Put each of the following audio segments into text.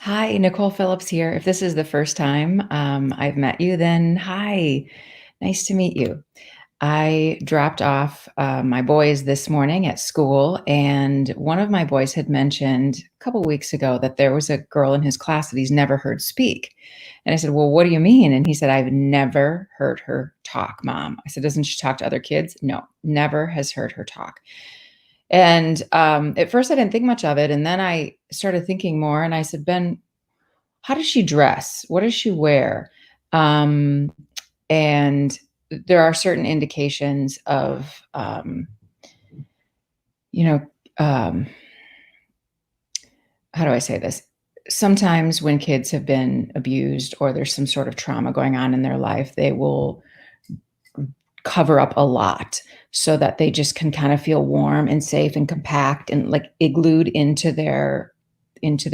Hi, Nicole Phillips here. If this is the first time I've met you, then hi, nice to meet you. I dropped off my boys this morning at school, and one of my boys had mentioned a couple weeks ago that there was a girl in his class that he's never heard speak. And I said, "Well, what do you mean?" And he said, "I've never heard her talk, Mom." I said, "Doesn't she talk to other kids?" No, never has heard her talk. And at first, I didn't think much of it. And then I started thinking more, and I said, "Ben, how does she dress? What does she wear?" Um, and there are certain indications of, you know, um, how do I say this? Sometimes when kids have been abused or there's some sort of trauma going on in their life, they will cover up a lot so that they just can kind of feel warm and safe and compact and like iglooed into their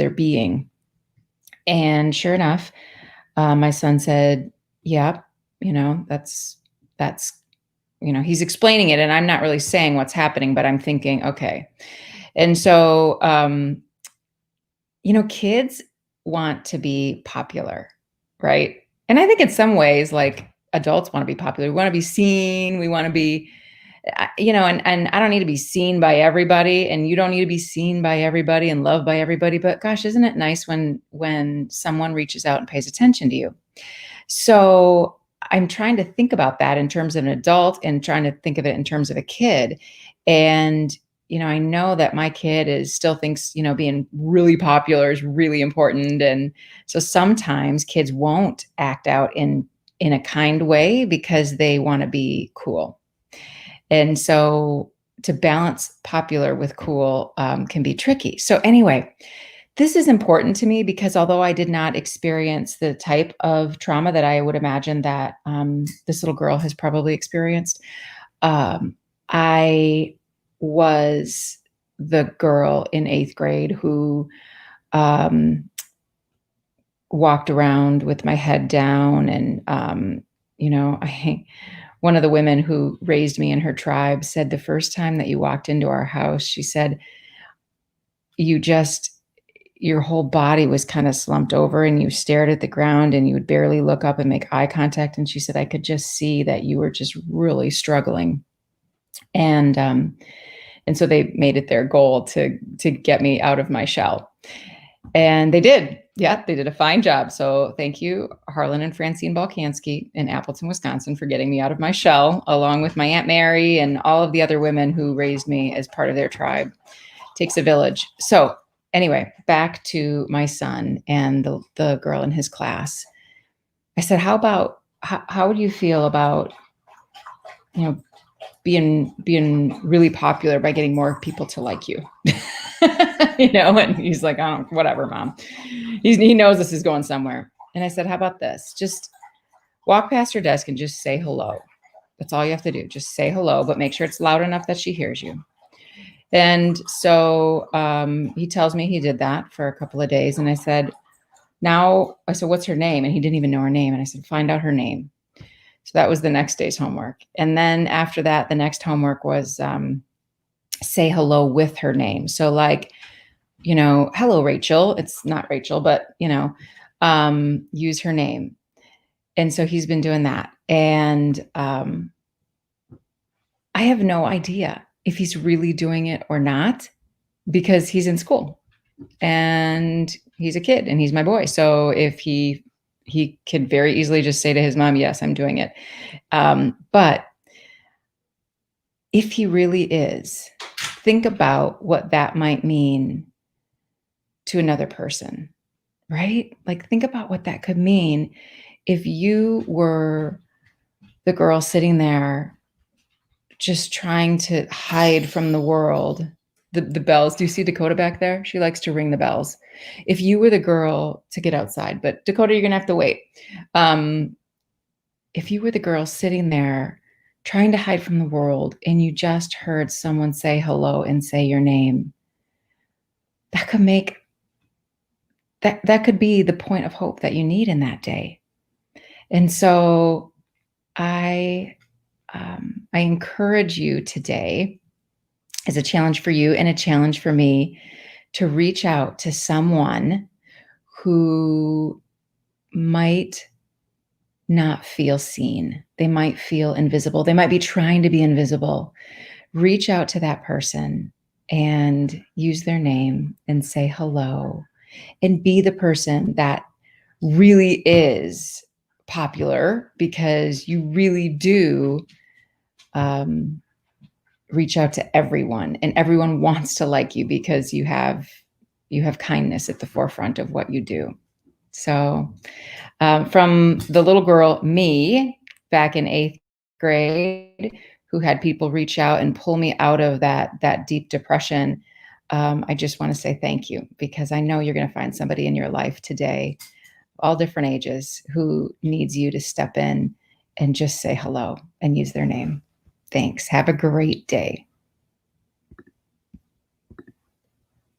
being. And sure enough, my son said, "Yep, that's." He's explaining it, and I'm not really saying what's happening, but I'm thinking, okay. And so, kids want to be popular, right? And I think in some ways, like adults want to be popular. We want to be seen. We want to be, and I don't need to be seen by everybody, and you don't need to be seen by everybody and loved by everybody. But gosh, isn't it nice when someone reaches out and pays attention to you? So I'm trying to think about that in terms of an adult and trying to think of it in terms of a kid. And, I know that my kid still thinks, being really popular is really important. And so sometimes kids won't act out in a kind way because they want to be cool. And so to balance popular with cool can be tricky. So anyway, this is important to me because although I did not experience the type of trauma that I would imagine that this little girl has probably experienced, I was the girl in eighth grade who um, walked around with my head down. And, I, one of the women who raised me in her tribe said the first time that you walked into our house, she said, you just your whole body was kind of slumped over and you stared at the ground and you would barely look up and make eye contact. And she said, I could just see that you were just really struggling. And so they made it their goal to get me out of my shell. And they did. Yeah, they did a fine job. So thank you, Harlan and Francine Balkansky in Appleton, Wisconsin, for getting me out of my shell, along with my Aunt Mary and all of the other women who raised me as part of their tribe. Takes a village. So anyway, back to my son and the girl in his class. I said, how would you feel about, you know, being really popular by getting more people to like you? And he's like, "Oh, whatever, Mom." He knows this is going somewhere. And I said, how about this? Just walk past her desk and just say hello. That's all you have to do. Just say hello, but make sure it's loud enough that she hears you. And so he tells me he did that for a couple of days. And I said, what's her name? And he didn't even know her name. And I said, find out her name. So that was the next day's homework. And then after that, the next homework was say hello with her name. So like, hello, Rachel. It's not Rachel, but, use her name. And so he's been doing that. And I have no idea if he's really doing it or not because he's in school and he's a kid and he's my boy. So if he could very easily just say to his mom, yes, I'm doing it. But if he really is, think about what that might mean to another person, right? Like think about what that could mean if you were the girl sitting there just trying to hide from the world. The bells. Do you see Dakota back there? She likes to ring the bells. If you were the girl to get outside, but Dakota, you're going to have to wait. If you were the girl sitting there trying to hide from the world and you just heard someone say hello and say your name, that could make that could be the point of hope that you need in that day. And so I encourage you today as a challenge for you and a challenge for me to reach out to someone who might not feel seen. They might feel invisible. They might be trying to be invisible. Reach out to that person and use their name and say hello and be the person that really is popular because you really do um, reach out to everyone and everyone wants to like you because you have kindness at the forefront of what you do. So from the little girl, me, back in eighth grade, who had people reach out and pull me out of that deep depression, I just want to say thank you because I know you're going to find somebody in your life today, all different ages, who needs you to step in and just say hello and use their name. Thanks. Have a great day.